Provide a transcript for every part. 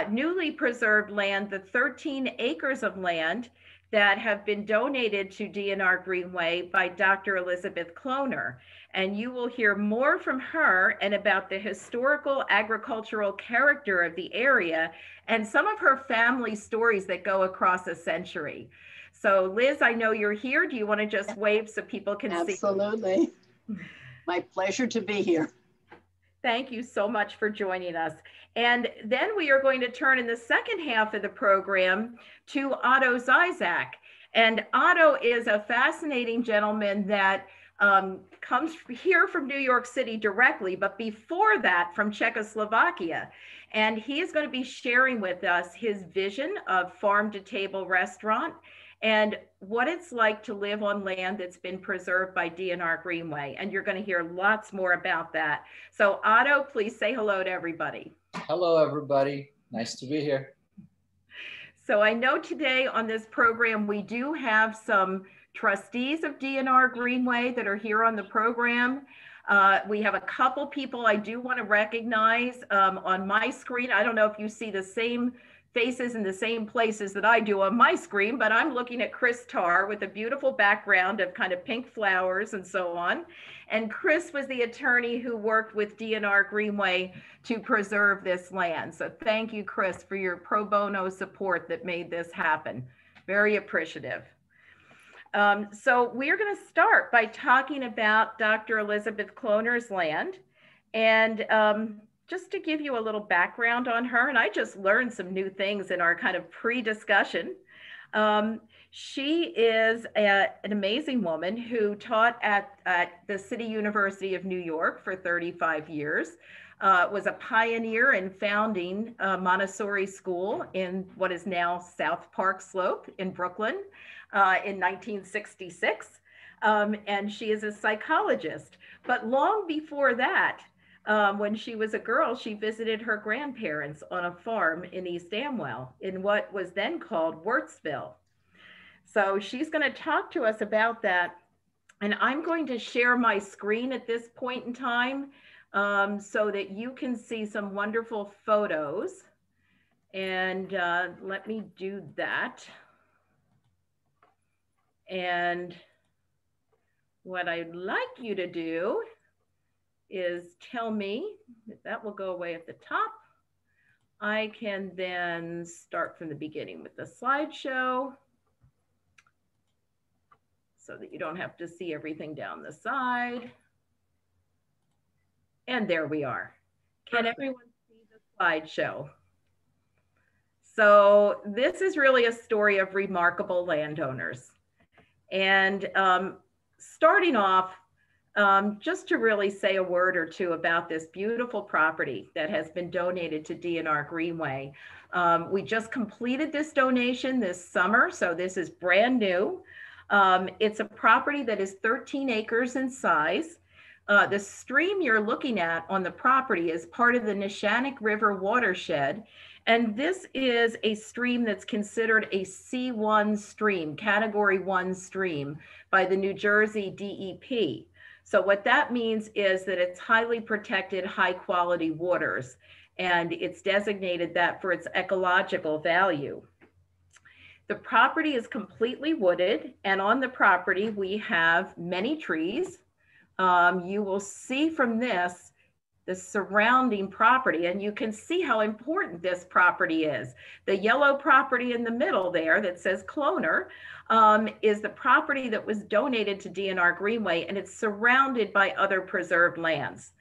newly preserved land, the 13 acres of land that have been donated to DNR Greenway by Dr. Elizabeth Kloner. And you will hear more from her and about the historical agricultural character of the area and some of her family stories that go across a century. So Liz, I know you're here. Do you want to just wave so people can see? Absolutely. My pleasure to be here. Thank you so much for joining us. And then we are going to turn in the second half of the program to Otto Zizak. And Otto is a fascinating gentleman that comes here from New York City directly, but before that from Czechoslovakia. And he is going to be sharing with us his vision of farm to table restaurant and what it's like to live on land that's been preserved by DNR Greenway. And you're going to hear lots more about that. So Otto, please say hello to everybody. Hello, everybody. Nice to be here. So I know today on this program, we do have some trustees of DNR Greenway that are here on the program. We have a couple people I do want to recognize on my screen. I don't know if you see the same faces in the same places that I do on my screen, but I'm looking at Chris Tarr with a beautiful background of kind of pink flowers and so on. And Chris was the attorney who worked with DNR Greenway to preserve this land. So thank you, Chris, for your pro bono support that made this happen. Very appreciative. So we're going to start by talking about Dr. Elizabeth Kloner's land. And just to give you a little background on her, and I just learned some new things in our kind of pre-discussion. She is an amazing woman who taught at the City University of New York for 35 years, was a pioneer in founding Montessori School in what is now South Park Slope in Brooklyn in 1966. And she is a psychologist. But long before that, when she was a girl, she visited her grandparents on a farm in East Amwell in what was then called Wurtzville. So she's going to talk to us about that. And I'm going to share my screen at this point in time so that you can see some wonderful photos. And let me do that. And what I'd like you to do is tell me, that will go away at the top. I can then start from the beginning with the slideshow so that you don't have to see everything down the side. And there we are. Can everyone see the slideshow? So this is really a story of remarkable landowners. And starting off, just to really say a word or two about this beautiful property that has been donated to DNR Greenway. We just completed this donation this summer, so this is brand new. It's a property that is 13 acres in size. The stream you're looking at on the property is part of the Neshannock River watershed. And this is a stream that's considered a C1 stream, Category 1 stream by the New Jersey DEP. So what that means is that it's highly protected, high quality waters, and it's designated that for its ecological value. The property is completely wooded, and on the property we have many trees. You will see from this the surrounding property, and you can see how important this property is. The yellow property in the middle there that says Kloner is the property that was donated to DNR Greenway, and it's surrounded by other preserved lands.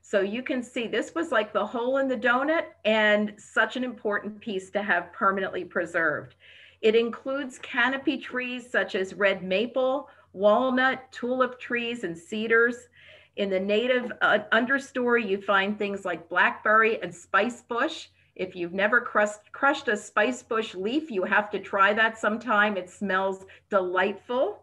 So you can see this was like the hole in the donut and such an important piece to have permanently preserved. It includes canopy trees such as red maple, walnut, tulip trees, and cedars. In the native understory, you find things like blackberry and spice bush. If you've never crushed a spice bush leaf, you have to try that sometime. It smells delightful.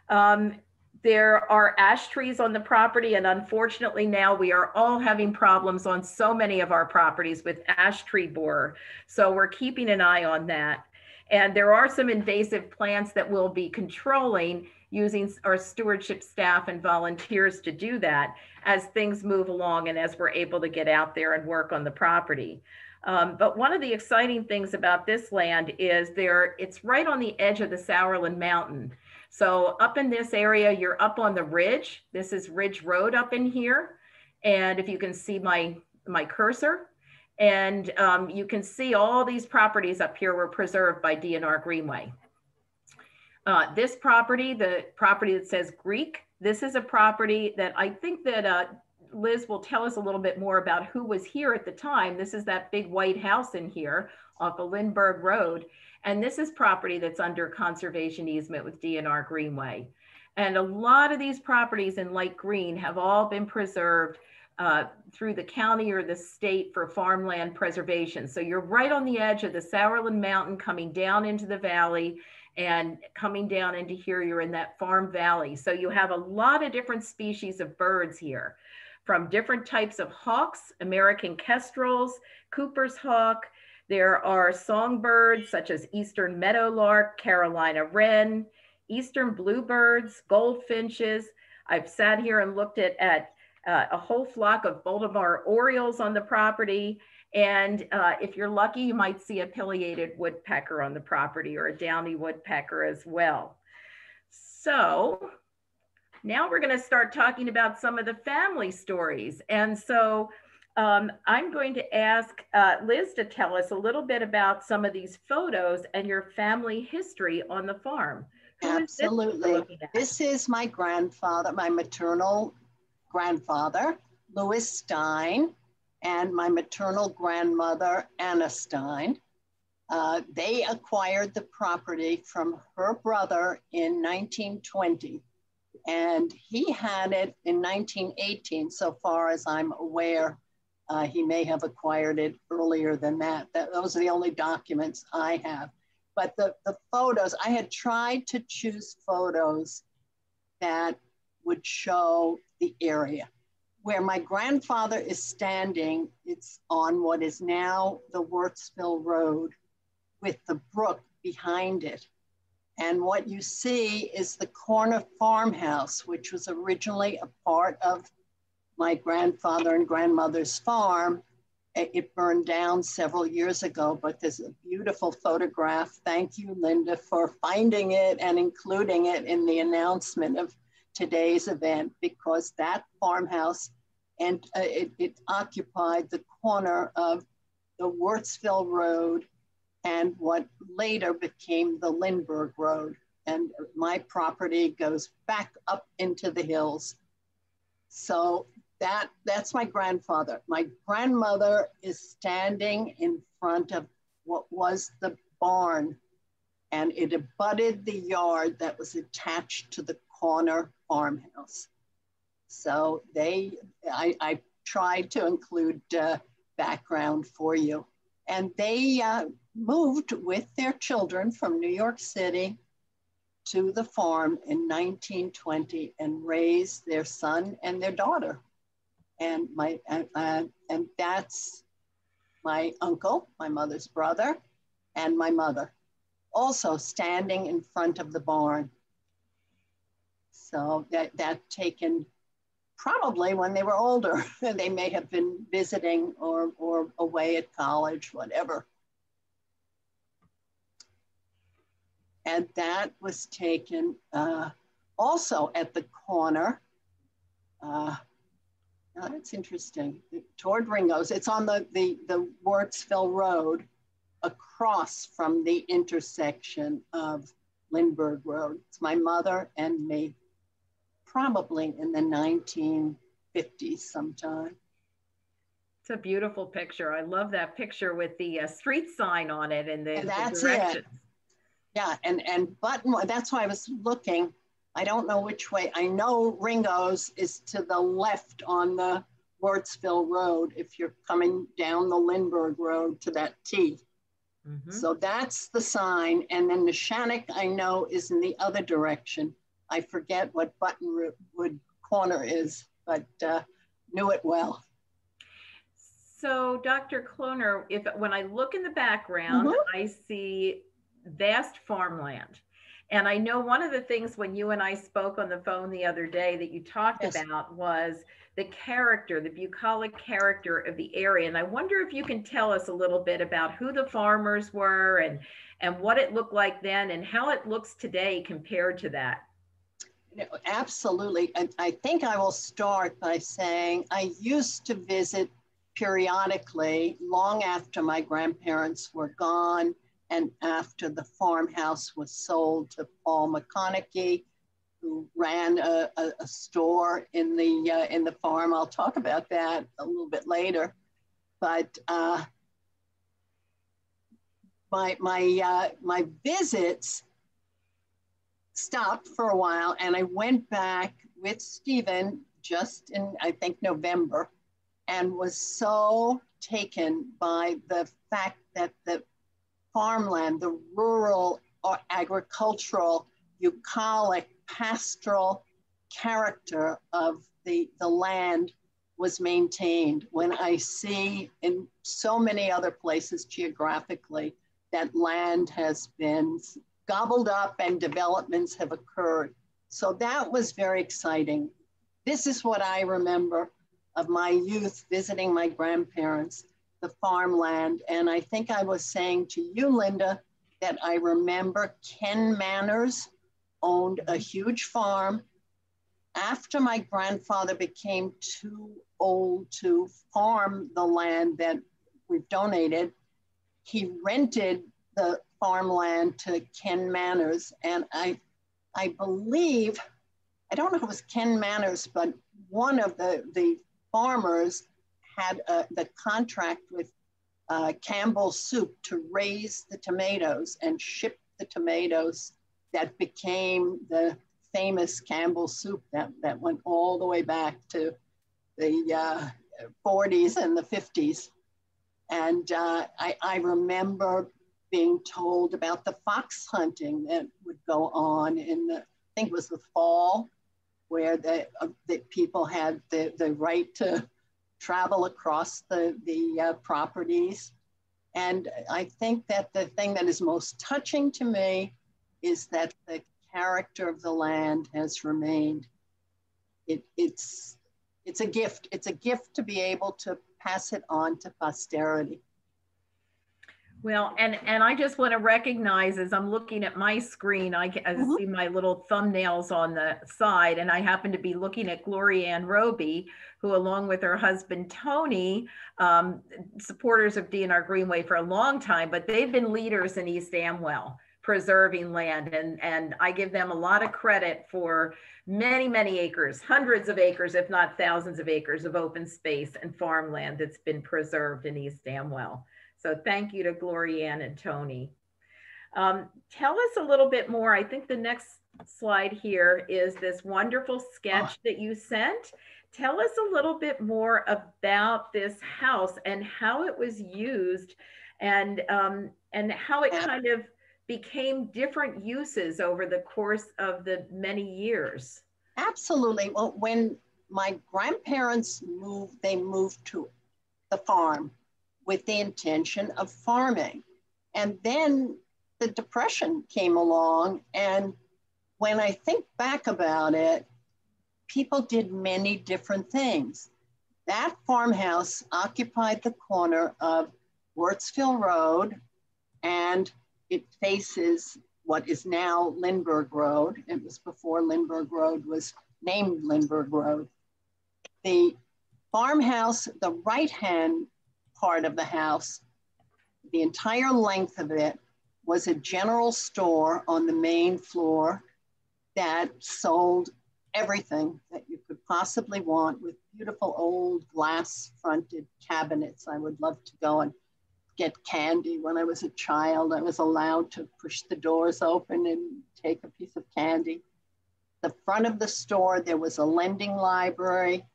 There are ash trees on the property, and unfortunately now we are all having problems on so many of our properties with ash tree borer. So we're keeping an eye on that. And there are some invasive plants that we'll be controlling using our stewardship staff and volunteers to do that as things move along and as we're able to get out there and work on the property. But one of the exciting things about this land is it's right on the edge of the Sourland Mountain. So up in this area, you're up on the ridge. This is Ridge Road up in here. And if you can see my cursor, and you can see all these properties up here were preserved by DNR Greenway. This property, the property that says Greek, this is a property that I think that Liz will tell us a little bit more about who was here at the time. This is that big white house in here off of Lindbergh Road. And this is property that's under conservation easement with DNR Greenway. And a lot of these properties in light green have all been preserved through the county or the state for farmland preservation. So you're right on the edge of the Sourland Mountain coming down into the valley, and coming down into here, you're in that farm valley. So you have a lot of different species of birds here, from different types of hawks, American kestrels, Cooper's hawk. There are songbirds such as eastern meadowlark, Carolina wren, eastern bluebirds, goldfinches. I've sat here and looked at a whole flock of Baltimore orioles on the property. And if you're lucky, you might see a pileated woodpecker on the property, or a downy woodpecker as well. So now we're going to start talking about some of the family stories. And so I'm going to ask Liz to tell us a little bit about some of these photos and your family history on the farm. Absolutely. This is my grandfather, my maternal grandfather, Louis Stein, and my maternal grandmother, Anna Stein. They acquired the property from her brother in 1920, and he had it in 1918, so far as I'm aware. He may have acquired it earlier than that. Those are the only documents I have. But the photos, I had tried to choose photos that would show the area. Where my grandfather is standing, it's on what is now the Wurtzville Road with the brook behind it. And what you see is the corner farmhouse, which was originally a part of my grandfather and grandmother's farm. It burned down several years ago, but there's a beautiful photograph. Thank you, Linda, for finding it and including it in the announcement of today's event, because that farmhouse, and it occupied the corner of the Wurtzville Road and what later became the Lindbergh Road. And my property goes back up into the hills. So that's my grandfather. My grandmother is standing in front of what was the barn, and it abutted the yard that was attached to the corner farmhouse. So I tried to include background for you. And they moved with their children from New York City to the farm in 1920 and raised their son and their daughter. And that's my uncle, my mother's brother, and my mother, also standing in front of the barn. So that taken probably when they were older. They may have been visiting or away at college, whatever. And that was taken also at the corner. Now that's interesting. Toward Ringo's. It's on the Wurtzville Road, across from the intersection of Lindbergh Road. It's my mother and me, probably in the 1950s sometime. It's a beautiful picture. I love that picture with the street sign on it and the directions. It. Yeah, and Button, that's why I was looking. I don't know which way. I know Ringo's is to the left on the Wurtzville Road if you're coming down the Lindbergh Road to that T. Mm-hmm. So that's the sign. And then the Shannock, I know, is in the other direction. I forget what Buttonwood Corner is, but knew it well. So Dr. Kloner, when I look in the background, mm-hmm. I see vast farmland. And I know one of the things when you and I spoke on the phone the other day that you talked Yes. about was the character, the bucolic character of the area. And I wonder if you can tell us a little bit about who the farmers were and what it looked like then and how it looks today compared to that. Absolutely. I think I will start by saying I used to visit periodically long after my grandparents were gone and after the farmhouse was sold to Paul McConaughey, who ran a store in the farm. I'll talk about that a little bit later. But my visits stopped for a while, and I went back with Stephen just in, I think, November, and was so taken by the fact that the farmland, the rural or agricultural, bucolic, pastoral character of the land was maintained. When I see in so many other places geographically that land has been gobbled up and developments have occurred. So that was very exciting. This is what I remember of my youth visiting my grandparents, the farmland. And I think I was saying to you, Linda, that I remember Ken Manners owned a huge farm. After my grandfather became too old to farm the land that we've donated, he rented the farmland to Ken Manners. And I believe, I don't know if it was Ken Manners, but one of the farmers had the contract with Campbell Soup to raise the tomatoes and ship the tomatoes that became the famous Campbell Soup that went all the way back to the 40s and the 50s. And I remember being told about the fox hunting that would go on in the, I think it was the fall, where the people had the right to travel across the properties. And I think that the thing that is most touching to me is that the character of the land has remained. It's a gift. It's a gift to be able to pass it on to posterity. Well, and I just want to recognize as I'm looking at my screen, I see my little thumbnails on the side, and I happen to be looking at Gloria Ann Roby, who along with her husband, Tony, supporters of DNR Greenway for a long time, but they've been leaders in East Amwell, preserving land. And I give them a lot of credit for many, many acres, hundreds of acres, if not thousands of acres of open space and farmland that's been preserved in East Amwell. So thank you to Gloria Ann and Tony. Tell us a little bit more. I think the next slide here is this wonderful sketch that you sent. Tell us a little bit more about this house and how it was used and how it kind of became different uses over the course of the many years. Absolutely. Well, when my grandparents moved, they moved to the farm with the intention of farming. And then the Depression came along. And when I think back about it, people did many different things. That farmhouse occupied the corner of Wurtsville Road, and it faces what is now Lindbergh Road. It was before Lindbergh Road was named Lindbergh Road. The farmhouse, the right-hand part of the house, the entire length of it was a general store on the main floor that sold everything that you could possibly want, with beautiful old glass fronted cabinets. I would love to go and get candy. When I was a child, I was allowed to push the doors open and take a piece of candy. The front of the store, there was a lending library.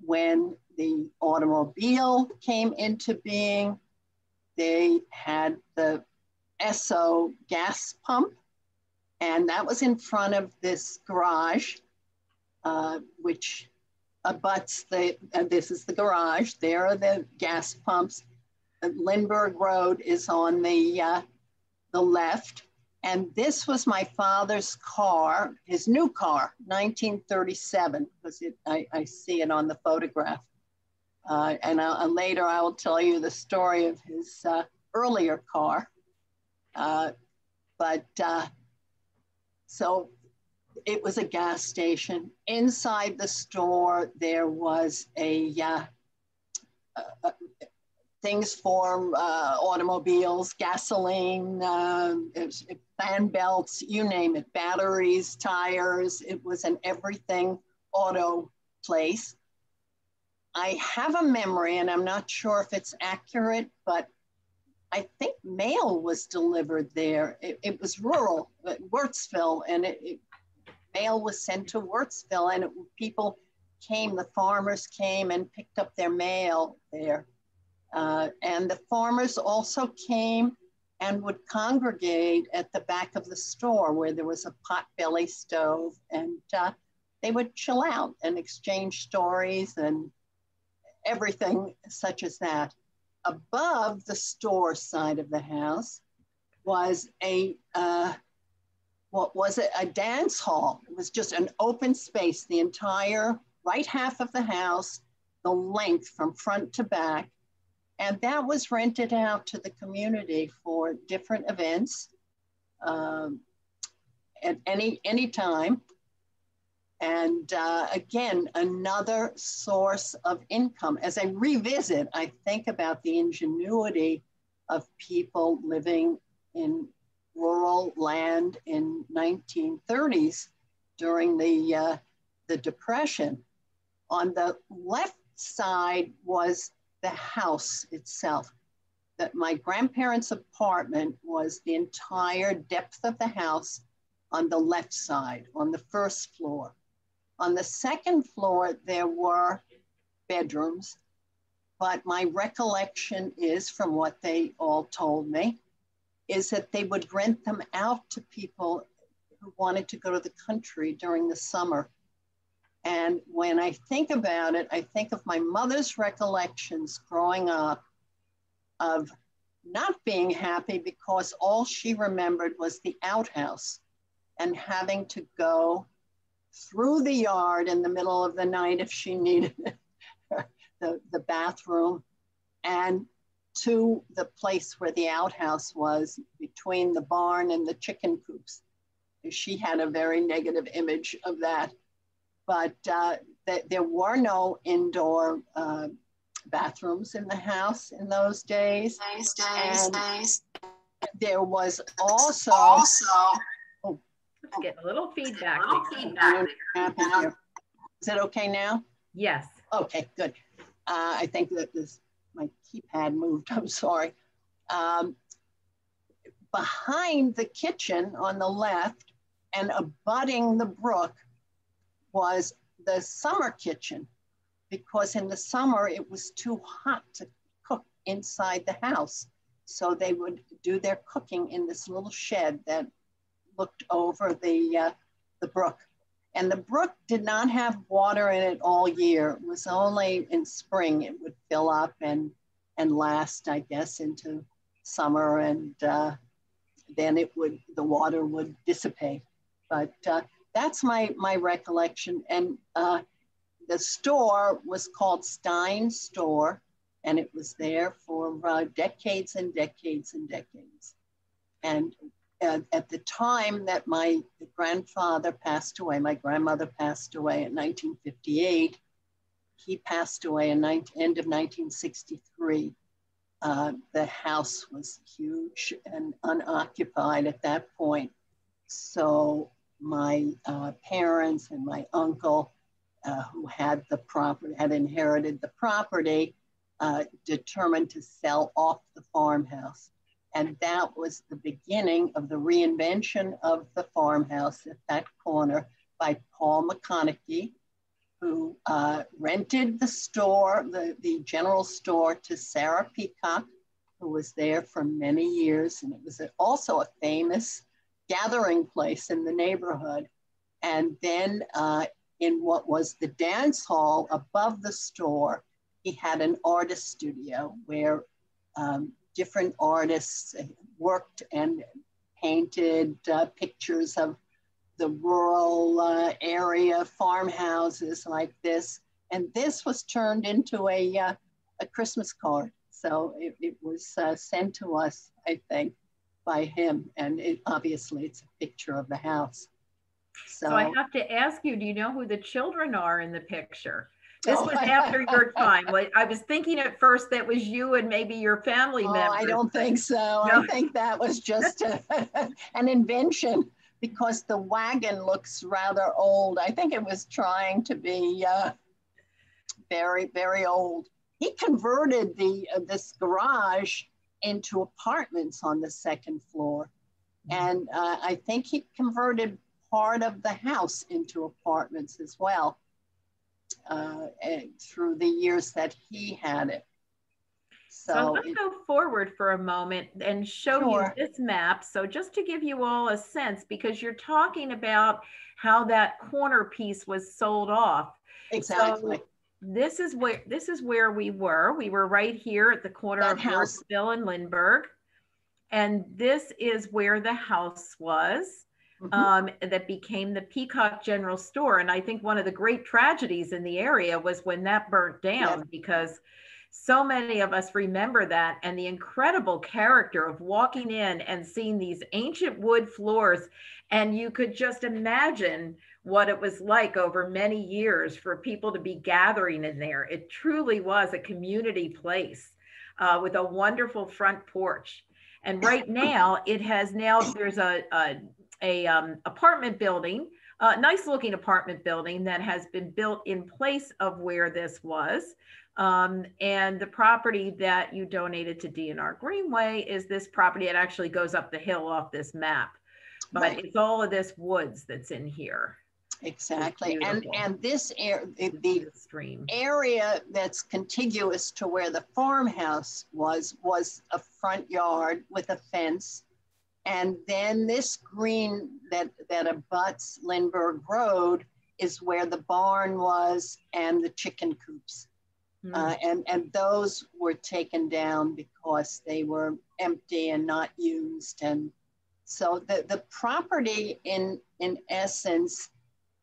When the automobile came into being, they had the Esso gas pump, and that was in front of this garage, which abuts this is the garage. There are the gas pumps. Lindbergh Road is on the left. And this was my father's car, his new car, 1937, because I see it on the photograph. And later I will tell you the story of his earlier car. So it was a gas station. Inside the store, there was things for automobiles, gasoline, fan belts, you name it, batteries, tires. It was an everything auto place. I have a memory, and I'm not sure if it's accurate, but I think mail was delivered there. It was rural, Wirtsville, and mail was sent to Wirtsville, and people came, the farmers came and picked up their mail there. And the farmers also came and would congregate at the back of the store where there was a potbelly stove, and they would chill out and exchange stories and everything such as that. Above the store side of the house was a dance hall. It was just an open space, the entire right half of the house, the length from front to back. And that was rented out to the community for different events at any time. And again, another source of income. As I revisit, I think about the ingenuity of people living in rural land in 1930s during the Depression. On the left side was the house itself. That my grandparents' apartment was the entire depth of the house on the left side, on the first floor. On the second floor, there were bedrooms, but my recollection is, from what they all told me, is that they would rent them out to people who wanted to go to the country during the summer. And when I think about it, I think of my mother's recollections growing up of not being happy because all she remembered was the outhouse and having to go through the yard in the middle of the night if she needed the bathroom, and to the place where the outhouse was between the barn and the chicken coops. She had a very negative image of that. But there were no indoor bathrooms in the house in those days. And there was also Let's get a little feedback. Is it okay now? Yes. Okay, good. I think that my keypad moved, I'm sorry. Behind the kitchen on the left and abutting the brook was the summer kitchen, because in the summer it was too hot to cook inside the house. So they would do their cooking in this little shed that looked over the brook. And the brook did not have water in it all year. It was only in spring it would fill up and last, I guess, into summer, and then the water would dissipate. But that's my recollection. And the store was called Stein Store, and it was there for decades and decades and decades. And at the time that my grandfather passed away, my grandmother passed away in 1958, he passed away in end of 1963. The house was huge and unoccupied at that point. So my parents and my uncle, who had the property, had inherited the property, determined to sell off the farmhouse. And that was the beginning of the reinvention of the farmhouse at that corner by Paul McConaughey, who rented the store, the general store, to Sarah Peacock, who was there for many years. And it was also a famous gathering place in the neighborhood. And then in what was the dance hall above the store, he had an artist studio where different artists worked and painted pictures of the rural area, farmhouses like this. And this was turned into a Christmas card. So it was sent to us, I think, by him. And obviously it's a picture of the house. So I have to ask you, do you know who the children are in the picture? This was after your time. I was thinking at first that was you and maybe your family members. I don't think so. No. I think that was just an invention because the wagon looks rather old. I think it was trying to be very, very old. He converted this garage into apartments on the second floor. And I think he converted part of the house into apartments as well through the years that he had it. So let's go forward for a moment and show you this map. So just to give you all a sense, because you're talking about how that corner piece was sold off. Exactly. So this is where we were. We were right here at the corner of Northville and Lindbergh. And this is where the house was. That became the Peacock General Store. And I think one of the great tragedies in the area was when that burnt down, because so many of us remember that, and the incredible character of walking in and seeing these ancient wood floors. And you could just imagine what it was like over many years for people to be gathering in there. It truly was a community place with a wonderful front porch. And right now there's a apartment building, a nice looking apartment building that has been built in place of where this was. And the property that you donated to DNR Greenway is this property. It actually goes up the hill off this map, but it's all of this woods that's in here. Exactly. And this the stream area that's contiguous to where the farmhouse was a front yard with a fence. And then this green that abuts Lindbergh Road is where the barn was and the chicken coops. And those were taken down because they were empty and not used. And so the property in essence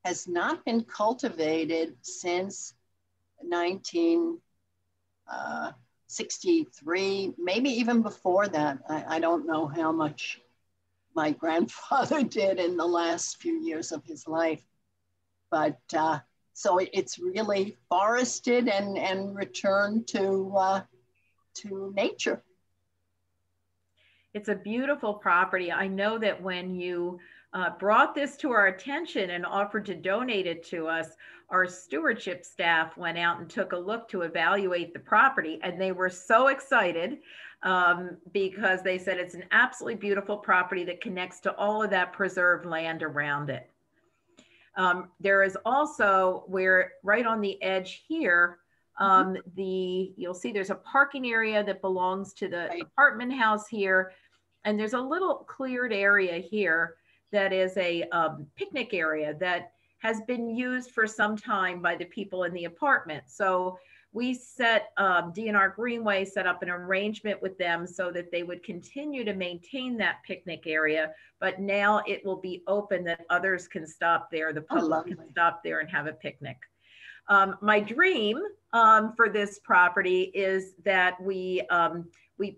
has not been cultivated since 1963, maybe even before that. I don't know how much my grandfather did in the last few years of his life. But so it's really forested and returned to nature. It's a beautiful property. I know that when you brought this to our attention and offered to donate it to us, our stewardship staff went out and took a look to evaluate the property, and they were so excited because they said it's an absolutely beautiful property that connects to all of that preserved land around it. There is also right on the edge here, you'll see there's a parking area that belongs to the apartment house here. And there's a little cleared area here that is a picnic area that has been used for some time by the people in the apartment. So we DNR Greenway set up an arrangement with them so that they would continue to maintain that picnic area, but now it will be open that others can stop there. The public can stop there and have a picnic. My dream for this property is that we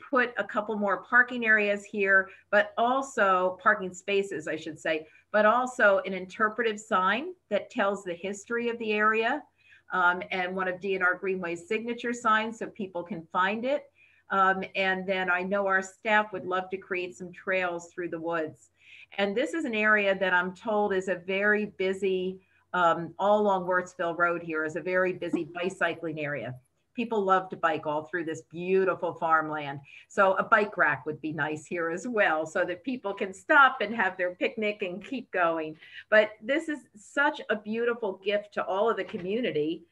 put a couple more parking areas here, but also parking spaces, I should say, but also an interpretive sign that tells the history of the area. And one of DNR Greenway's signature signs so people can find it. And then I know our staff would love to create some trails through the woods. And this is an area that I'm told is a very busy, all along Wirtsville Road here is a very busy bicycling area. People love to bike all through this beautiful farmland. So a bike rack would be nice here as well so that people can stop and have their picnic and keep going. But this is such a beautiful gift to all of the community.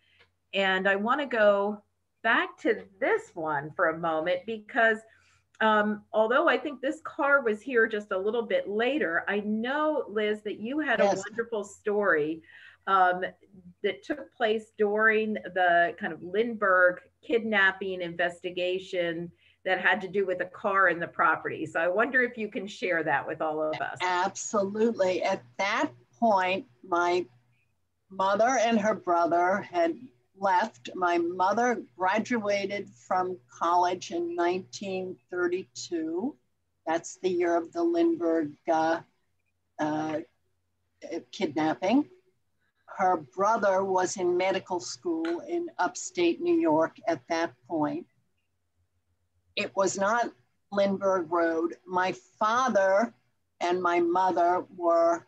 And I want to go back to this one for a moment because although I think this car was here just a little bit later, I know, Liz, that you had a wonderful story that took place during the kind of Lindbergh kidnapping investigation that had to do with a car in the property. So I wonder if you can share that with all of us. Absolutely. At that point, my mother and her brother had left. My mother graduated from college in 1932. That's the year of the Lindbergh kidnapping. Her brother was in medical school in upstate New York at that point. It was not Lindbergh Road. My father and my mother were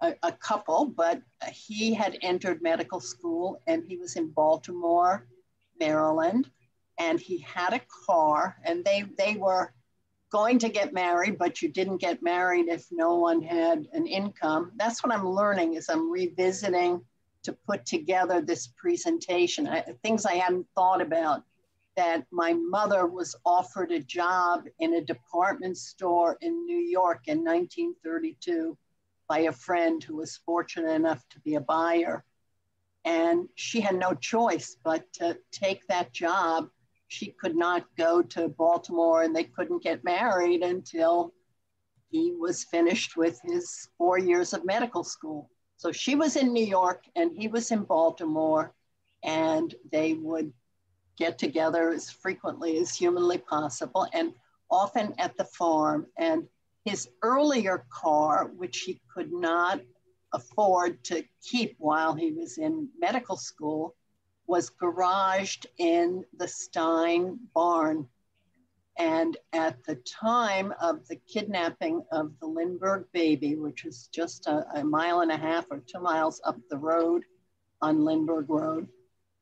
a couple, but he had entered medical school and he was in Baltimore, Maryland, and he had a car, and they were going to get married, but you didn't get married if no one had an income. That's what I'm learning as I'm revisiting to put together this presentation. Things I hadn't thought about, that my mother was offered a job in a department store in New York in 1932 by a friend who was fortunate enough to be a buyer. And she had no choice but to take that job. She could not go to Baltimore, and they couldn't get married until he was finished with his 4 years of medical school. So she was in New York and he was in Baltimore, and they would get together as frequently as humanly possible, and often at the farm. And his earlier car, which he could not afford to keep while he was in medical school, was garaged in the Stein barn. And at the time of the kidnapping of the Lindbergh baby, which was just a mile and a half or 2 miles up the road on Lindbergh Road,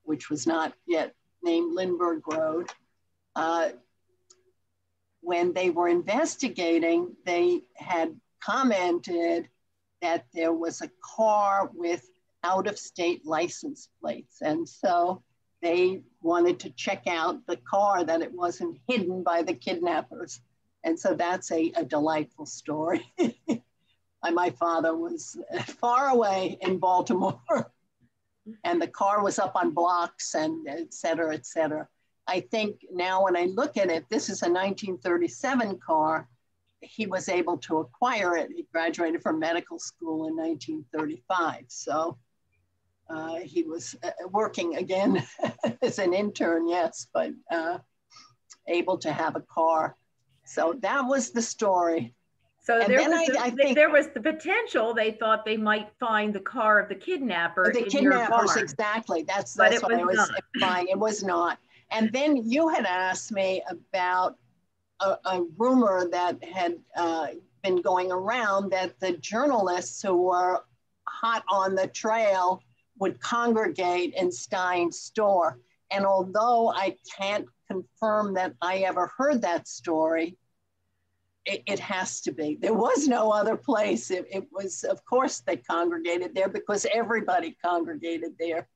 which was not yet named Lindbergh Road, when they were investigating, they had commented that there was a car with out-of-state license plates. And so they wanted to check out the car, that it wasn't hidden by the kidnappers. And so that's a delightful story. My father was far away in Baltimore, and the car was up on blocks and et cetera, et cetera. I think now when I look at it, this is a 1937 car. He was able to acquire it. He graduated from medical school in 1935. So he was working again as an intern, yes, but able to have a car. So that was the story. So there was the potential. They thought they might find the car of the kidnapper. The kidnappers, exactly. That's what I was implying. It was not. And then you had asked me about a rumor that had been going around, that the journalists who were hot on the trail would congregate in Stein's store. And although I can't confirm that I ever heard that story, it has to be. There was no other place. It was, of course, they congregated there because everybody congregated there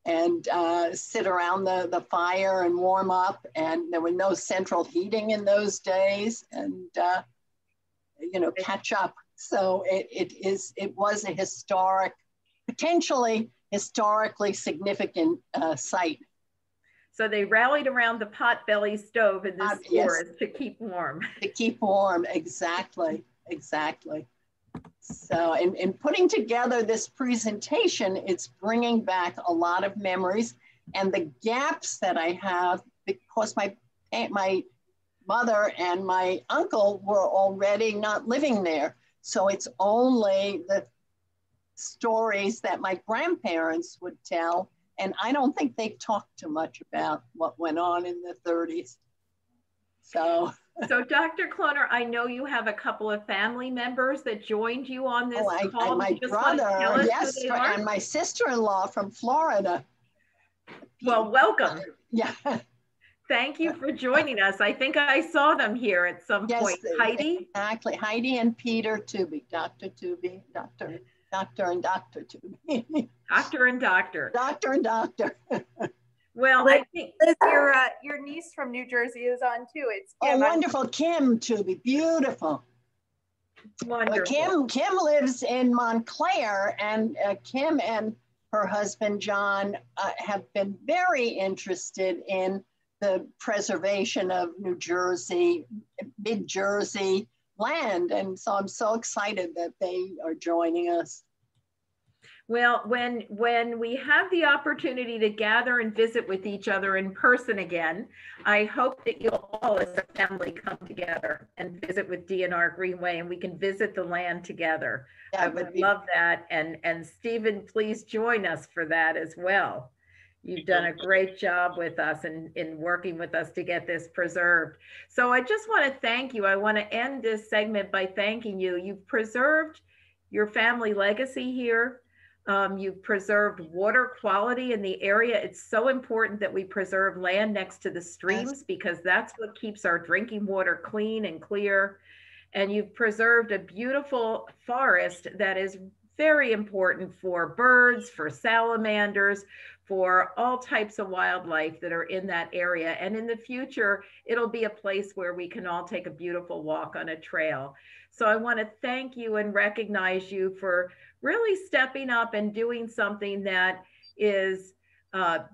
and sit around the fire and warm up. And there were no central heating in those days, and catch up. So it was a potentially historically significant site. So they rallied around the potbelly stove in the forest to keep warm. To keep warm, exactly. So in putting together this presentation, it's bringing back a lot of memories, and the gaps that I have, because my mother and my uncle were already not living there. So it's only the stories that my grandparents would tell. And I don't think they talked too much about what went on in the 30s. So Dr. Kloner, I know you have a couple of family members that joined you on this call. My brother, yes, and my sister-in-law from Florida. Well, welcome. Yeah. Thank you for joining us. I think I saw them here at some point. Heidi? Exactly. Heidi and Peter Tuby, Dr. Tuby, Dr. and Dr. Tuby. Doctor and doctor. Doctor and doctor. Well, I think Liz, your niece from New Jersey is on too. It's Kim. Oh, wonderful. Kim Tuby, beautiful. Wonderful. Kim lives in Montclair, and Kim and her husband, John, have been very interested in the preservation of New Jersey, mid-Jersey land. And so I'm so excited that they are joining us. Well, when we have the opportunity to gather and visit with each other in person again, I hope that you'll all as a family come together and visit with DNR Greenway, and we can visit the land together. I would love that. And Stephen, please join us for that as well. You've done a great job with us in working with us to get this preserved. So I just want to thank you. I want to end this segment by thanking you. You've preserved your family legacy here. You've preserved water quality in the area. It's so important that we preserve land next to the streams, because that's what keeps our drinking water clean and clear. And you've preserved a beautiful forest that is very important for birds, for salamanders, for all types of wildlife that are in that area. And in the future, it'll be a place where we can all take a beautiful walk on a trail. So I want to thank you and recognize you for really stepping up and doing something that is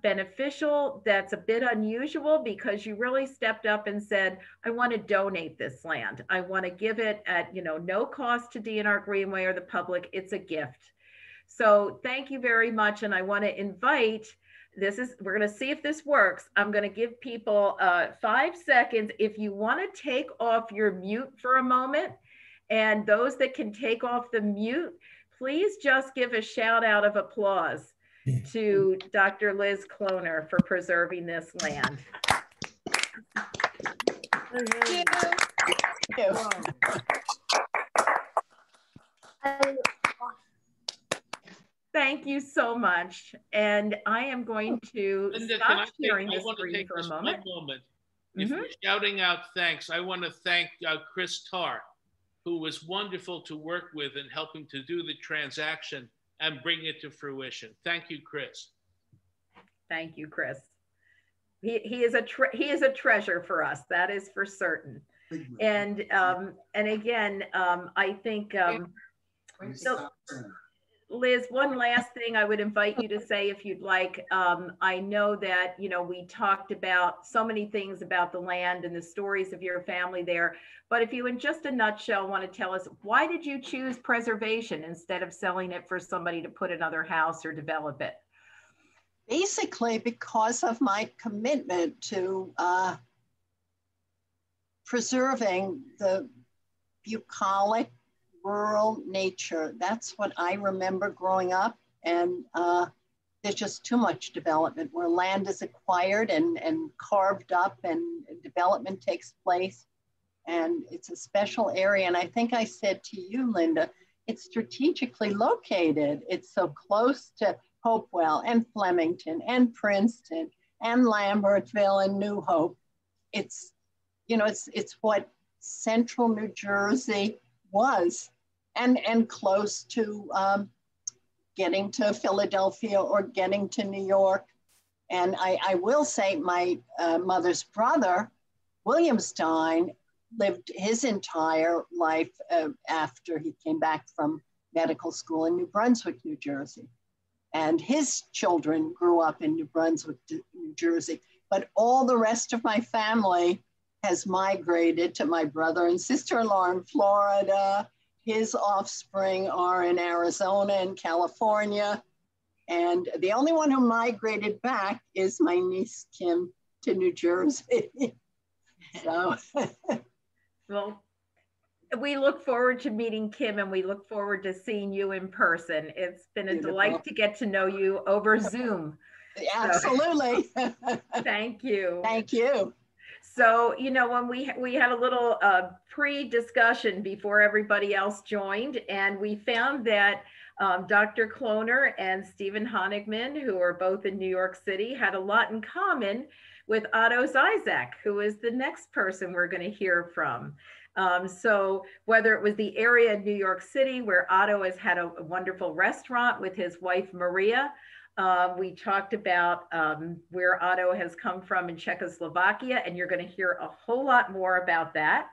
beneficial, that's a bit unusual, because you really stepped up and said, I want to donate this land. I want to give it at no cost to DNR Greenway or the public. It's a gift. So thank you very much. And I want to invite, we're going to see if this works. I'm going to give people 5 seconds. If you want to take off your mute for a moment, and those that can take off the mute, please just give a shout out of applause to Dr. Liz Kloner for preserving this land. Thank you so much. And I am going to stop sharing the screen for a moment. If you're shouting out thanks, I want to thank Chris Tarr, who was wonderful to work with in helping to do the transaction and bring it to fruition. Thank you, Chris. Thank you, Chris. He is a treasure for us. That is for certain. And again, I think so. Liz, one last thing I would invite you to say, if you'd like. I know that, we talked about so many things about the land and the stories of your family there, but if you, in just a nutshell, want to tell us, why did you choose preservation instead of selling it for somebody to put another house or develop it? Basically, because of my commitment to preserving the bucolic rural nature. That's what I remember growing up. And there's just too much development where land is acquired and carved up and development takes place. And it's a special area. And I think I said to you, Linda, it's strategically located. It's so close to Hopewell and Flemington and Princeton and Lambertville and New Hope. It's, it's what central New Jersey was. And close to getting to Philadelphia or getting to New York. And I will say my mother's brother, William Stein, lived his entire life after he came back from medical school in New Brunswick, New Jersey. And his children grew up in New Brunswick, New Jersey. But all the rest of my family has migrated to my brother and sister-in-law in Florida. His offspring are in Arizona and California. And the only one who migrated back is my niece, Kim, to New Jersey. So. Well, we look forward to meeting Kim, and we look forward to seeing you in person. It's been a delight to get to know you over Zoom. Absolutely. So, thank you. Thank you. So, when we had a little pre-discussion before everybody else joined, and we found that Dr. Kloner and Stephen Honigman, who are both in New York City, had a lot in common with Otto Zizak, who is the next person we're going to hear from. So whether it was the area in New York City where Otto has had a wonderful restaurant with his wife, Maria, we talked about where Otto has come from in Czechoslovakia, and you're going to hear a whole lot more about that.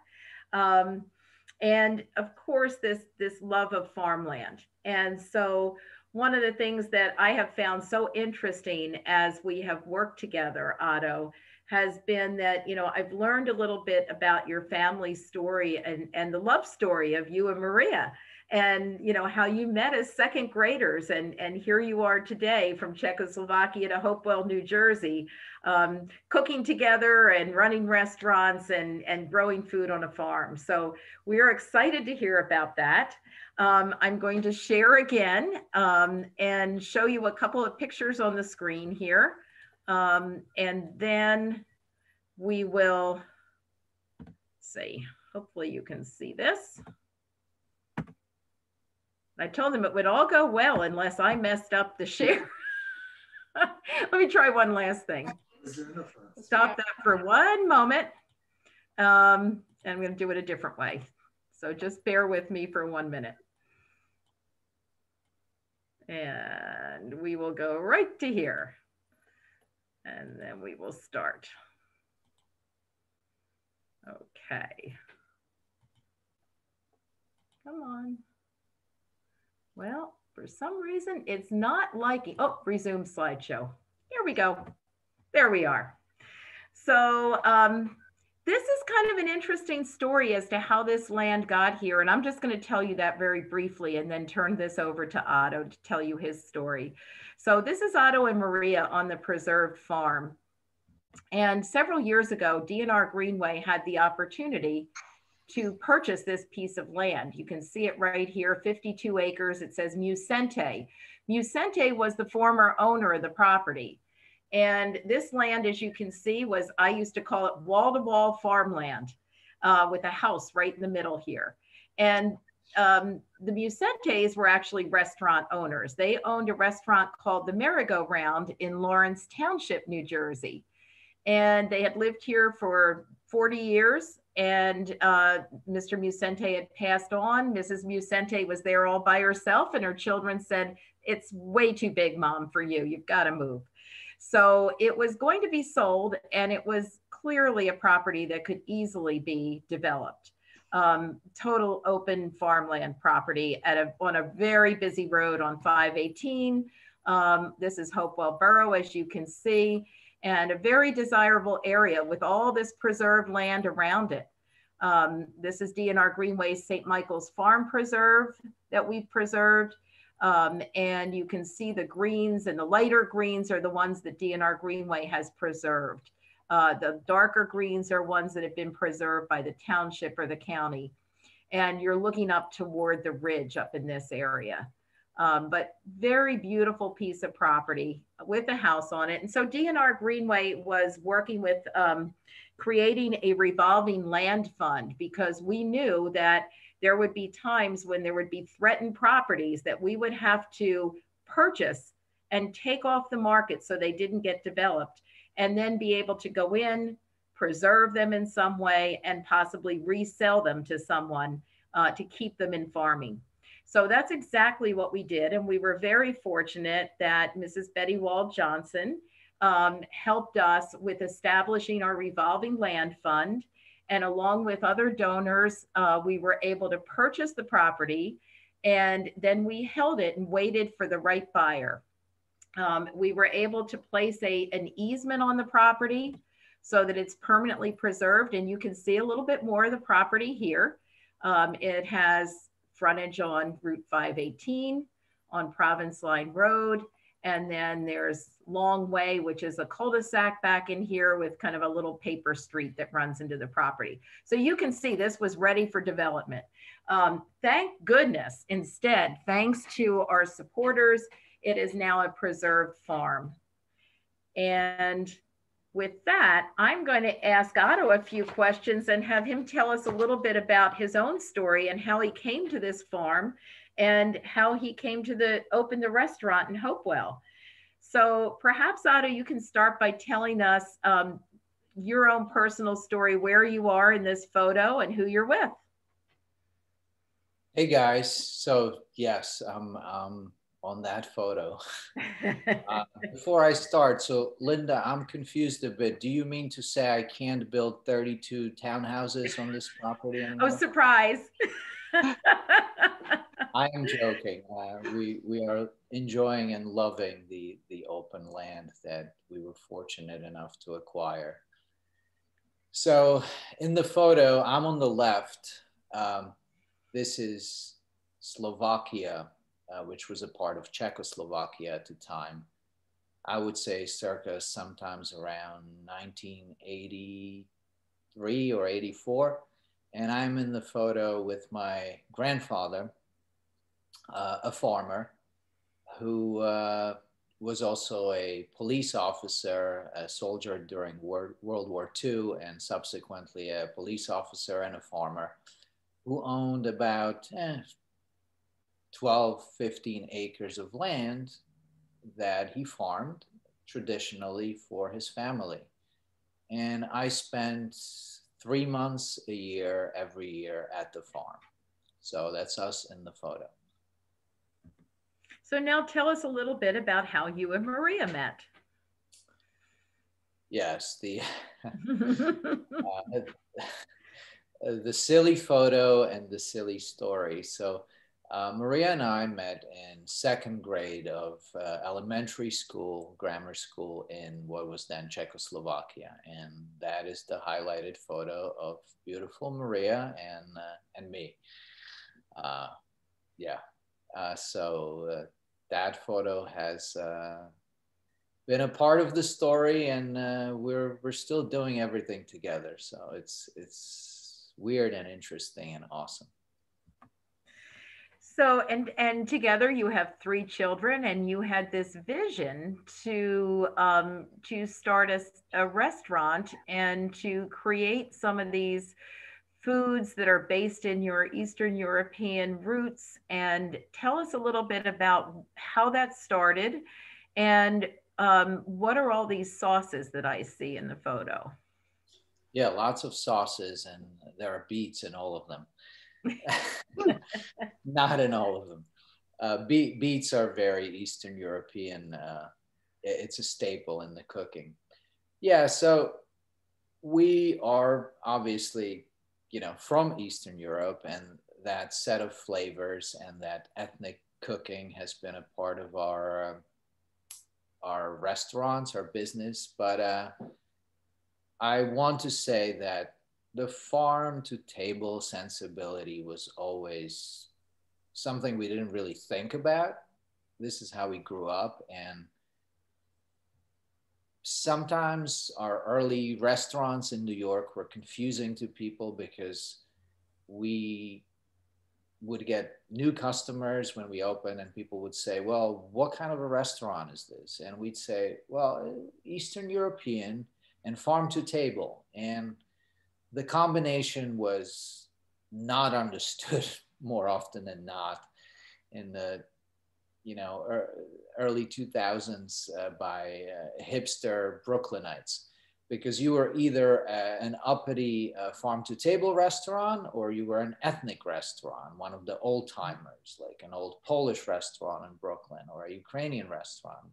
And of course, this love of farmland. And so one of the things that I have found so interesting as we have worked together, Otto, has been that, you know, I've learned a little bit about your family story and the love story of you and Maria, and, you know, how you met as second graders, and here you are today from Czechoslovakia to Hopewell, New Jersey, cooking together and running restaurants and growing food on a farm. So we are excited to hear about that. I'm going to share again and show you a couple of pictures on the screen here. And then we will see, hopefully you can see this. I told them it would all go well unless I messed up the share. Let me try one last thing. Stop that for one moment. And I'm going to do it a different way. So just bear with me for 1 minute. And we will go right to here. And then we will start. Okay. Come on. Well, for some reason, it's not liking, oh, resume slideshow. Here we go. There we are. So this is kind of an interesting story as to how this land got here. And I'm just going to tell you that very briefly and then turn this over to Otto to tell you his story. So this is Otto and Maria on the preserved farm. And several years ago, DNR Greenway had the opportunity to purchase this piece of land. You can see it right here, 52 acres. It says Musente. Musente was the former owner of the property. And this land, as you can see, was, I used to call it wall-to-wall farmland with a house right in the middle here. And the Musentes were actually restaurant owners. They owned a restaurant called the Merry-Go-Round in Lawrence Township, New Jersey. And they had lived here for 40 years. And Mr. Musente had passed on. Mrs. Musente was there all by herself, and her children said, "It's way too big, Mom, for you. You've got to move." So it was going to be sold, and it was clearly a property that could easily be developed. Total open farmland property on a very busy road on 518. This is Hopewell Borough, as you can see, and a very desirable area with all this preserved land around it. This is DNR Greenway's St. Michael's Farm Preserve that we've preserved. And you can see the greens, and the lighter greens are the ones that DNR Greenway has preserved. The darker greens are ones that have been preserved by the township or the county. And you're looking up toward the ridge up in this area. But very beautiful piece of property with a house on it. And so DNR Greenway was working with creating a revolving land fund, because we knew that there would be times when there would be threatened properties that we would have to purchase and take off the market so they didn't get developed, and then be able to go in, preserve them in some way, and possibly resell them to someone to keep them in farming. So that's exactly what we did. And we were very fortunate that Mrs. Betty Wald Johnson helped us with establishing our revolving land fund. And along with other donors, we were able to purchase the property, and then we held it and waited for the right buyer. We were able to place an easement on the property so that it's permanently preserved. And you can see a little bit more of the property here. It has frontage on Route 518, on Province Line Road. And then there's Long Way, which is a cul-de-sac back in here with kind of a little paper street that runs into the property. So you can see this was ready for development. Thank goodness, instead, thanks to our supporters, it is now a preserved farm. And with that, I'm going to ask Otto a few questions and have him tell us a little bit about his own story and how he came to this farm and how he came to open the restaurant in Hopewell. So perhaps, Otto, you can start by telling us your own personal story, where you are in this photo and who you're with. Hey guys, so yes, I'm on that photo. Before I start, so Linda, I'm confused a bit. Do you mean to say I can't build 32 townhouses on this property anymore? Oh, surprise. I am joking. We are enjoying and loving the open land that we were fortunate enough to acquire. So in the photo, I'm on the left. This is Slovakia, which was a part of Czechoslovakia at the time. I would say circa sometimes around 1983 or 84. And I'm in the photo with my grandfather, a farmer who was also a police officer, a soldier during World War II, and subsequently a police officer and a farmer who owned about 12, 15 acres of land that he farmed traditionally for his family. And I spent 3 months a year, every year at the farm. So that's us in the photo. So now tell us a little bit about how you and Maria met. Yes, the silly photo and the silly story. So Maria and I met in second grade of elementary school, grammar school in what was then Czechoslovakia. And that is the highlighted photo of beautiful Maria and me. So that photo has been a part of the story, and we're still doing everything together. So it's weird and interesting and awesome. So and together you have 3 children, and you had this vision to start a restaurant and to create some of these foods that are based in your Eastern European roots. And tell us a little bit about how that started, and what are all these sauces that I see in the photo? Yeah, lots of sauces, and there are beets in all of them. Not in all of them. Beets are very Eastern European. It's a staple in the cooking. Yeah, so we are obviously, from Eastern Europe, and that set of flavors and that ethnic cooking has been a part of our restaurants, our business. But I want to say that the farm to table sensibility was always something we didn't really think about. This is how we grew up. And sometimes our early restaurants in New York were confusing to people because we would get new customers when we opened, and people would say, well, what kind of a restaurant is this? And we'd say, well, Eastern European and farm to table. And the combination was not understood more often than not in the early 2000s by hipster Brooklynites, because you were either an uppity farm to table restaurant, or you were an ethnic restaurant, one of the old timers, like an old Polish restaurant in Brooklyn or a Ukrainian restaurant,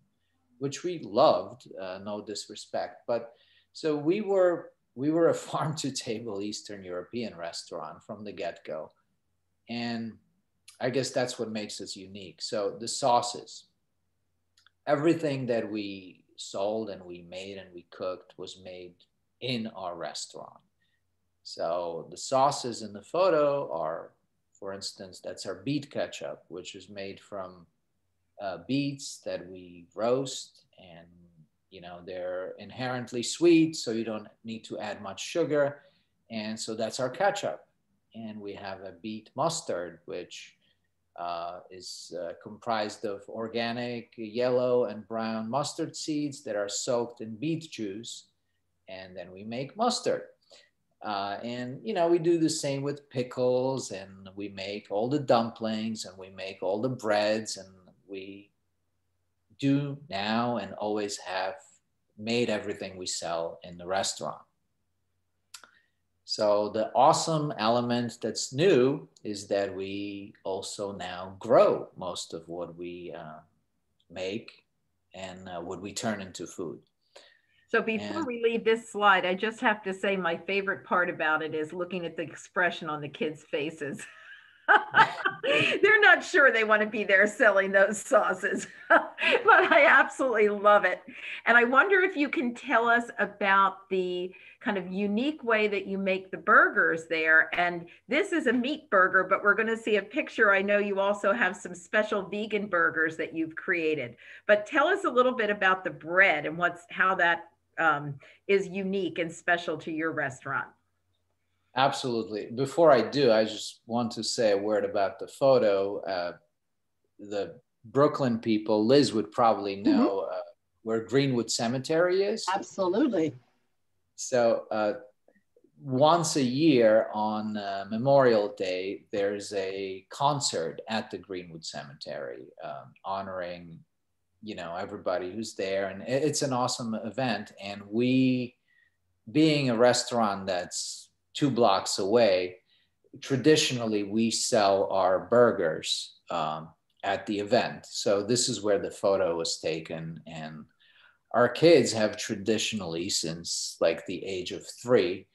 which we loved, no disrespect. But so we were a farm to table Eastern European restaurant from the get-go. And I guess that's what makes us unique. So the sauces, everything that we sold and we made and we cooked was made in our restaurant. So the sauces in the photo are, for instance, that's our beet ketchup, which is made from beets that we roast, and they're inherently sweet, so you don't need to add much sugar. And so that's our ketchup. And we have a beet mustard, which is comprised of organic yellow and brown mustard seeds that are soaked in beet juice. And then we make mustard. And we do the same with pickles, and we make all the dumplings, and we make all the breads, and we do now and always have made everything we sell in the restaurant. So the awesome element that's new is that we also now grow most of what we make and what we turn into food. So before we leave this slide, I just have to say my favorite part about it is looking at the expression on the kids' faces. They're not sure they want to be there selling those sauces, but I absolutely love it. And I wonder if you can tell us about the kind of unique way that you make the burgers there. And this is a meat burger, but we're going to see a picture. I know you also have some special vegan burgers that you've created, but tell us a little bit about the bread and how that is unique and special to your restaurant. Absolutely. Before I do, I just want to say a word about the photo. The Brooklyn people, Liz would probably know where Greenwood Cemetery is. Absolutely. So once a year on Memorial Day, there's a concert at the Greenwood Cemetery honoring, everybody who's there. And it's an awesome event. And we, being a restaurant that's 2 blocks away, traditionally we sell our burgers at the event. So this is where the photo was taken. And our kids have traditionally, since like the age of 3,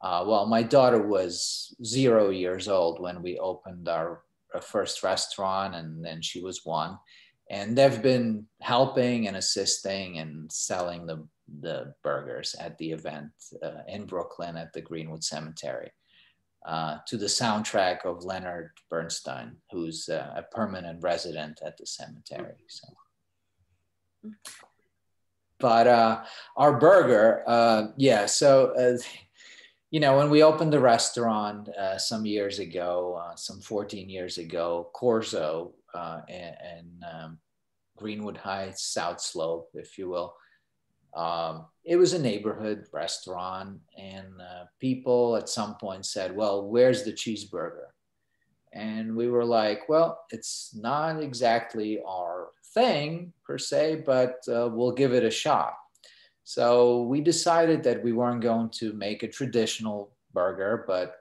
well, my daughter was 0 years old when we opened our first restaurant, and then she was 1. And they've been helping and assisting and selling the burgers at the event in Brooklyn at the Greenwood Cemetery to the soundtrack of Leonard Bernstein, who's a permanent resident at the cemetery. So. But our burger, when we opened the restaurant some years ago, some 14 years ago, Corso and Greenwood Heights, South Slope, if you will, it was a neighborhood restaurant, and people at some point said, well, where's the cheeseburger? And we were like, well, it's not exactly our thing per se, but we'll give it a shot. So we decided that we weren't going to make a traditional burger, but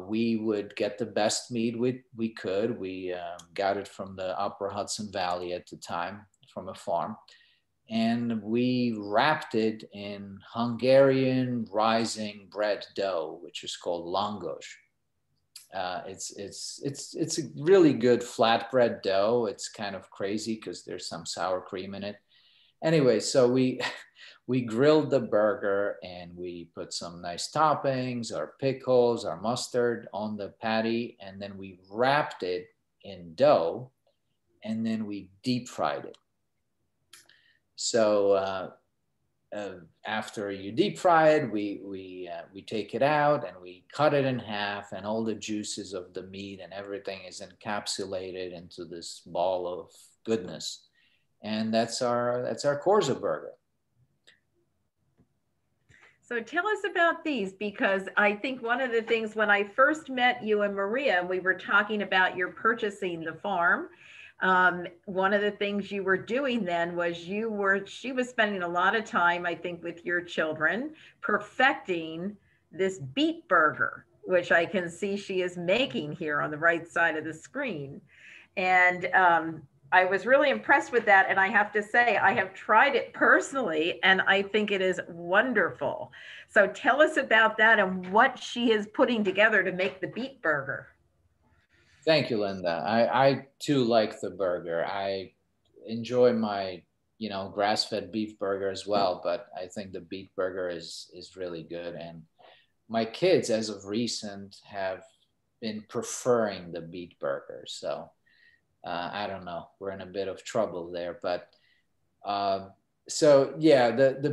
we would get the best meat we could. We got it from the Upper Hudson Valley at the time, from a farm. And we wrapped it in Hungarian rising bread dough, which is called langos. It's a really good flatbread dough. It's kind of crazy because there's some sour cream in it. Anyway, so we grilled the burger and we put some nice toppings, our pickles, our mustard on the patty, and then we wrapped it in dough, and then we deep fried it. So after you deep fry it, we take it out and we cut it in half, and all the juices of the meat and everything is encapsulated into this ball of goodness. And that's our Corso burger. So tell us about these, because I think one of the things when I first met you and Maria, we were talking about your purchasing the farm. One of the things you were doing then was she was spending a lot of time, I think, with your children perfecting this beet burger, which I can see she is making here on the right side of the screen. And I was really impressed with that. And I have to say, I have tried it personally, and I think it is wonderful. So tell us about that and what she is putting together to make the beet burger. Thank you, Linda. I too like the burger. I enjoy my, grass-fed beef burger as well, but I think the beet burger is really good. And my kids, as of recent, have been preferring the beet burger. So I don't know, we're in a bit of trouble there. But the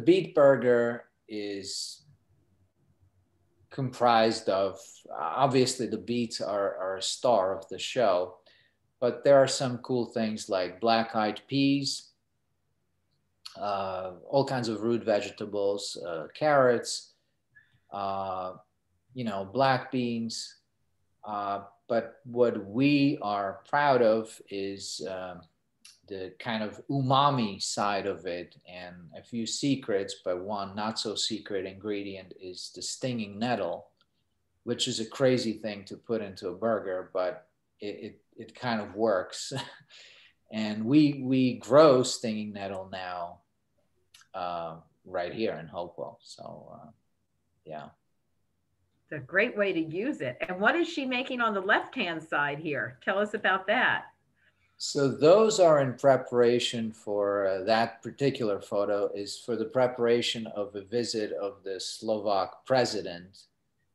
beet burger is comprised of, obviously the beets are a star of the show, but there are some cool things like black-eyed peas, all kinds of root vegetables, carrots, black beans. But what we are proud of is the kind of umami side of it, and a few secrets, but one not so secret ingredient is the stinging nettle, which is a crazy thing to put into a burger, but it kind of works. And we grow stinging nettle now right here in Hopewell. So yeah. It's a great way to use it. And what is she making on the left-hand side here? Tell us about that. So those are in preparation for that particular photo is for the preparation of a visit of the Slovak president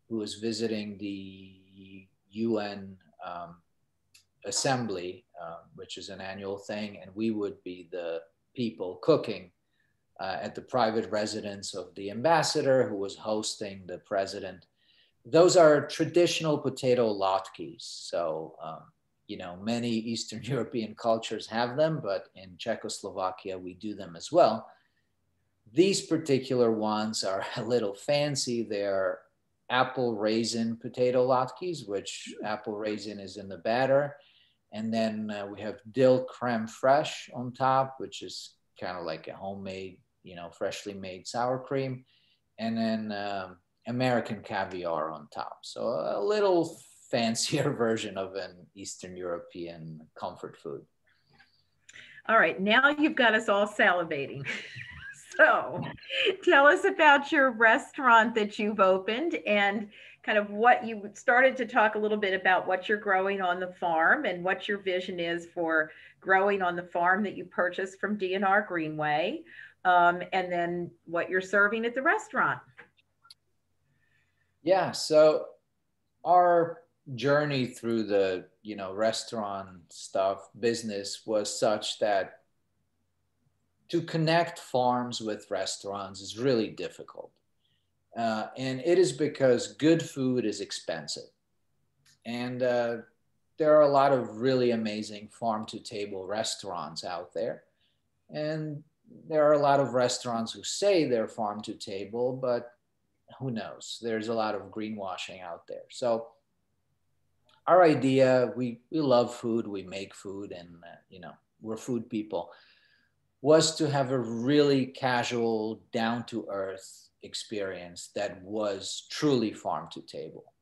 who is visiting the UN assembly, which is an annual thing. And we would be the people cooking at the private residence of the ambassador who was hosting the president. Those are traditional potato latkes. So, you know, many Eastern European cultures have them, but in Czechoslovakia, we do them as well. These particular ones are a little fancy. They're apple raisin potato latkes, which apple raisin is in the batter. And then we have dill creme fraiche on top, which is kind of like a homemade, you know, freshly made sour cream. And then American caviar on top. So a little fancier version of an Eastern European comfort food. All right, now you've got us all salivating. So tell us about your restaurant that you've opened and kind of what you started to talk a little bit about what you're growing on the farm and what your vision is for growing on the farm that you purchased from D&R Greenway, and then what you're serving at the restaurant. Yeah, so our journey through the, you know, restaurant stuff business was such that to connect farms with restaurants is really difficult. And it is because good food is expensive. And there are a lot of really amazing farm to table restaurants out there. And there are a lot of restaurants who say they're farm to table, but who knows? There's a lot of greenwashing out there. So our idea, we love food, we make food, and you know, we're food people, was to have a really casual, down to earth experience that was truly farm to table.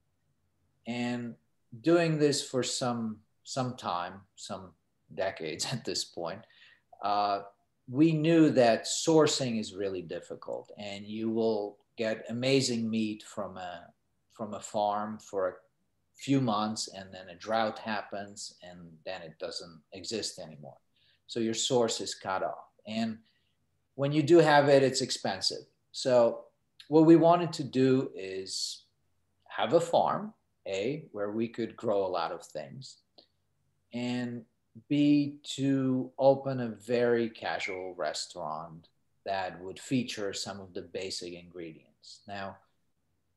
And doing this for some time, some decades at this point, we knew that sourcing is really difficult, and you will get amazing meat from a farm for a few months, and then a drought happens, and then it doesn't exist anymore. So your source is cut off. And when you do have it, it's expensive. So what we wanted to do is have a farm, A, where we could grow a lot of things, and B, to open a very casual restaurant that would feature some of the basic ingredients. Now,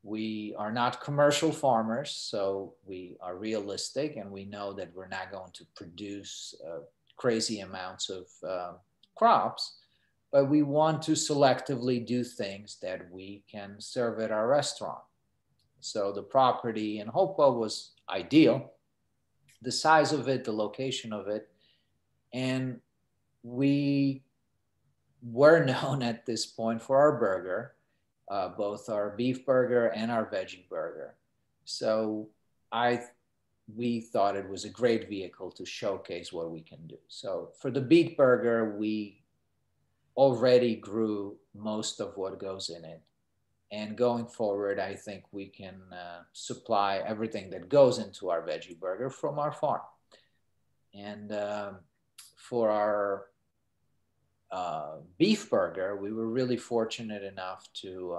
we are not commercial farmers, so we are realistic, and we know that we're not going to produce crazy amounts of crops, but we want to selectively do things that we can serve at our restaurant. So the property in Hopewell was ideal, the size of it, the location of it, and we were known at this point for our burger, both our beef burger and our veggie burger. So we thought it was a great vehicle to showcase what we can do. So for the beef burger, we already grew most of what goes in it. And going forward, I think we can supply everything that goes into our veggie burger from our farm. And for our beef burger, we were really fortunate enough to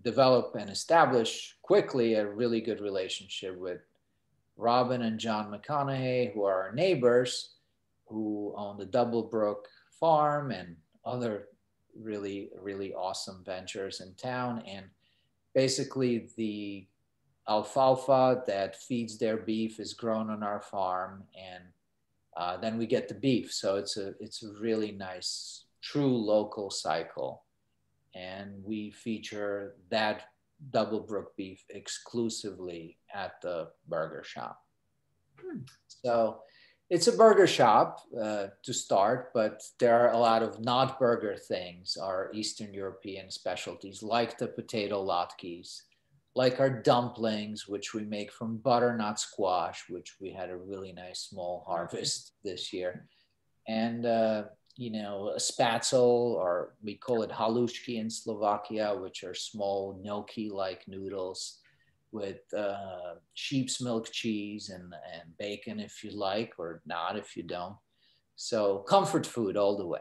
develop and establish quickly a really good relationship with Robin and John McConaughey, who are our neighbors, who own the Doublebrook farm and other really, really awesome ventures in town. And basically the alfalfa that feeds their beef is grown on our farm, and then we get the beef. So it's a really nice, true local cycle. And we feature that Doublebrook beef exclusively at the burger shop. So it's a burger shop to start, but there are a lot of not burger things, our Eastern European specialties, like the potato latkes, like our dumplings, which we make from butternut squash, which we had a really nice small harvest this year. And you know, a spatzel, or we call it halushki in Slovakia, which are small gnocchi-like noodles with sheep's milk cheese and bacon if you like, or not if you don't. So comfort food all the way.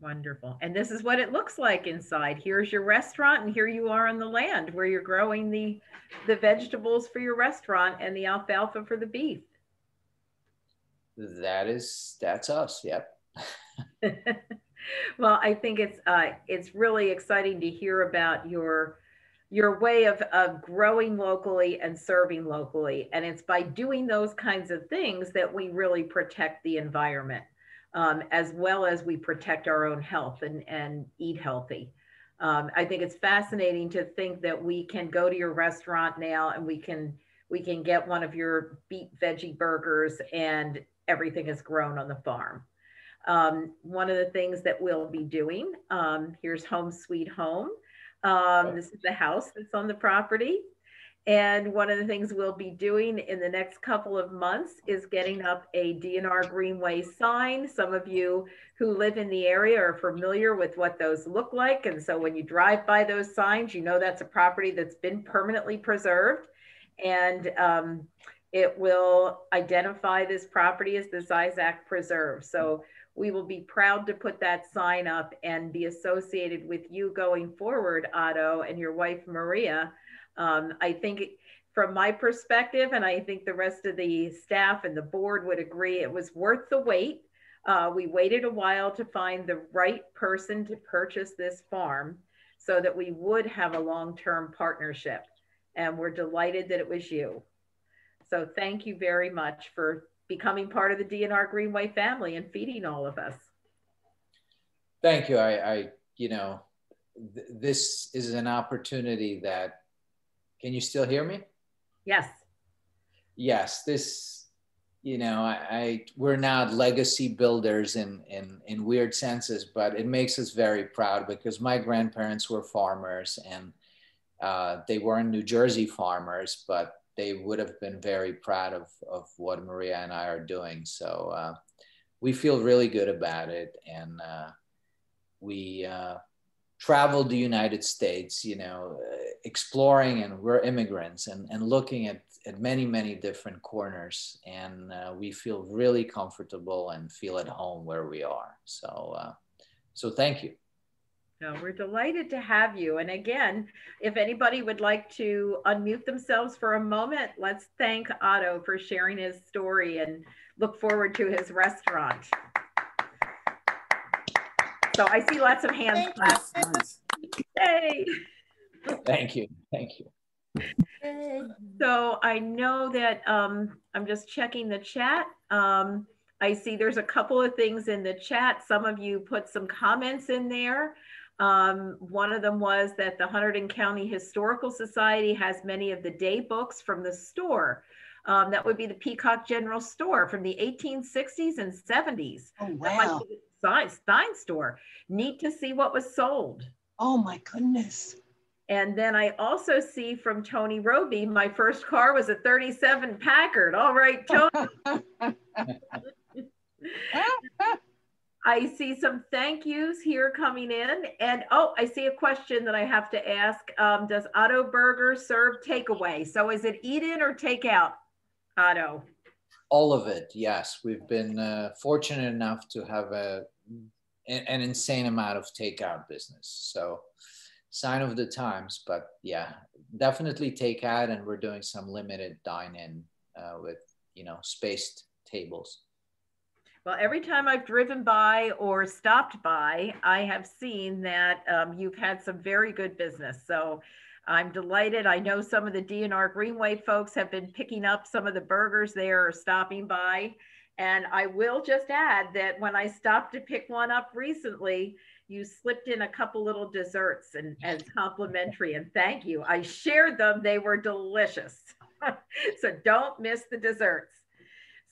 Wonderful. And this is what it looks like inside. Here's your restaurant, and here you are on the land where you're growing the vegetables for your restaurant and the alfalfa for the beef. That's us. Yep. Well, I think it's really exciting to hear about your way of growing locally and serving locally. And it's by doing those kinds of things that we really protect the environment, as well as we protect our own health and eat healthy. I think it's fascinating to think that we can go to your restaurant now and we can get one of your beet veggie burgers, and everything is grown on the farm. One of the things that we'll be doing, here's Home Sweet Home. This is the house that's on the property. And one of the things we'll be doing in the next couple of months is getting up a DNR Greenway sign. Some of you who live in the area are familiar with what those look like. And so when you drive by those signs, you know that's a property that's been permanently preserved. And it will identify this property as the Zizak Preserve. So we will be proud to put that sign up and be associated with you going forward, Otto, and your wife, Maria. I think from my perspective, and I think the rest of the staff and the board would agree, it was worth the wait. We waited a while to find the right person to purchase this farm so that we would have a long-term partnership. And we're delighted that it was you. So thank you very much for becoming part of the DNR Greenway family and feeding all of us. Thank you. You know, this is an opportunity that, can you still hear me? Yes. Yes, this, you know, we're not legacy builders in weird senses, but it makes us very proud because my grandparents were farmers, and they weren't New Jersey farmers, but they would have been very proud of what Maria and I are doing. So we feel really good about it. And we traveled the United States, you know, exploring, and we're immigrants, and looking at many, many different corners. And we feel really comfortable and feel at home where we are. So, so thank you. No, we're delighted to have you. And again, if anybody would like to unmute themselves for a moment, let's thank Otto for sharing his story and look forward to his restaurant. So I see lots of hands clapped. Yay! Thank you. Thank you. So I know that I'm just checking the chat. I see there's a couple of things in the chat. Some of you put some comments in there. One of them was that the Hunterdon County Historical Society has many of the day books from the store. That would be the Peacock General Store from the 1860s and 70s. Oh, wow. That might be the Stein store. Neat to see what was sold. Oh, my goodness. And then I also see from Tony Roby, my first car was a 37 Packard. All right, Tony. I see some thank yous here coming in. And oh, I see a question that I have to ask. Does ottoburger serve takeaway? So is it eat in or take out, Otto? All of it, yes. We've been fortunate enough to have an insane amount of takeout business. So sign of the times, but yeah, definitely takeout. And we're doing some limited dine-in with, you know, spaced tables. Well, every time I've driven by or stopped by, I have seen that you've had some very good business. So I'm delighted. I know some of the DNR Greenway folks have been picking up some of the burgers there or stopping by. And I will just add that when I stopped to pick one up recently, you slipped in a couple little desserts and as complimentary, and thank you. I shared them. They were delicious. So don't miss the desserts.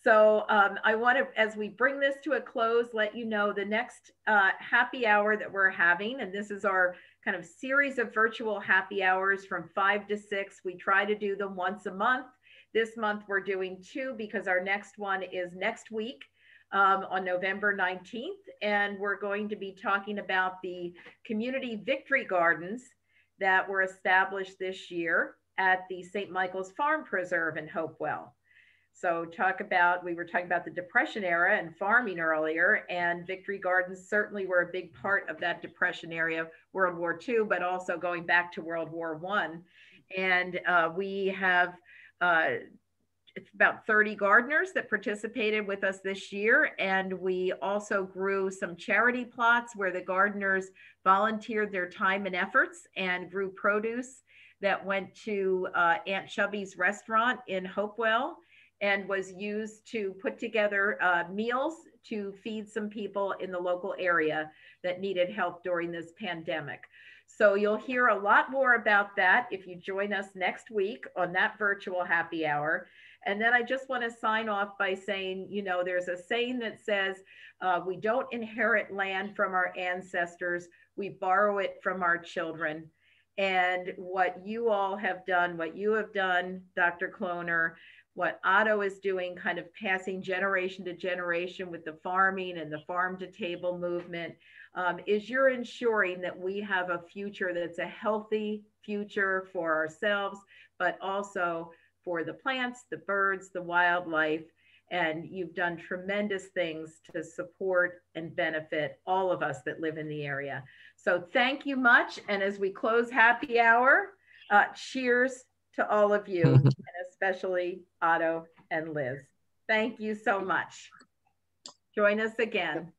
So I want to, as we bring this to a close, let you know the next happy hour that we're having, and this is our kind of series of virtual happy hours from 5 to 6. We try to do them once a month. This month we're doing 2 because our next one is next week. on November 19th. And we're going to be talking about the community victory gardens that were established this year at the St. Michael's Farm Preserve in Hopewell. So we were talking about the Depression era and farming earlier, and victory gardens certainly were a big part of that Depression era, World War II, but also going back to World War I. And we have it's about 30 gardeners that participated with us this year. And we also grew some charity plots where the gardeners volunteered their time and efforts and grew produce that went to Aunt Chubby's restaurant in Hopewell and was used to put together meals to feed some people in the local area that needed help during this pandemic. So you'll hear a lot more about that if you join us next week on that virtual happy hour. And then I just want to sign off by saying, you know, there's a saying that says, we don't inherit land from our ancestors, we borrow it from our children. And what you all have done, what you have done, Dr. Kloner, what Otto is doing, kind of passing generation to generation with the farming and the farm to table movement, is you're ensuring that we have a future that's a healthy future for ourselves, but also for the plants, the birds, the wildlife. And you've done tremendous things to support and benefit all of us that live in the area. So thank you much. And as we close happy hour, cheers to all of you, and especially Otto and Liz. Thank you so much. Join us again.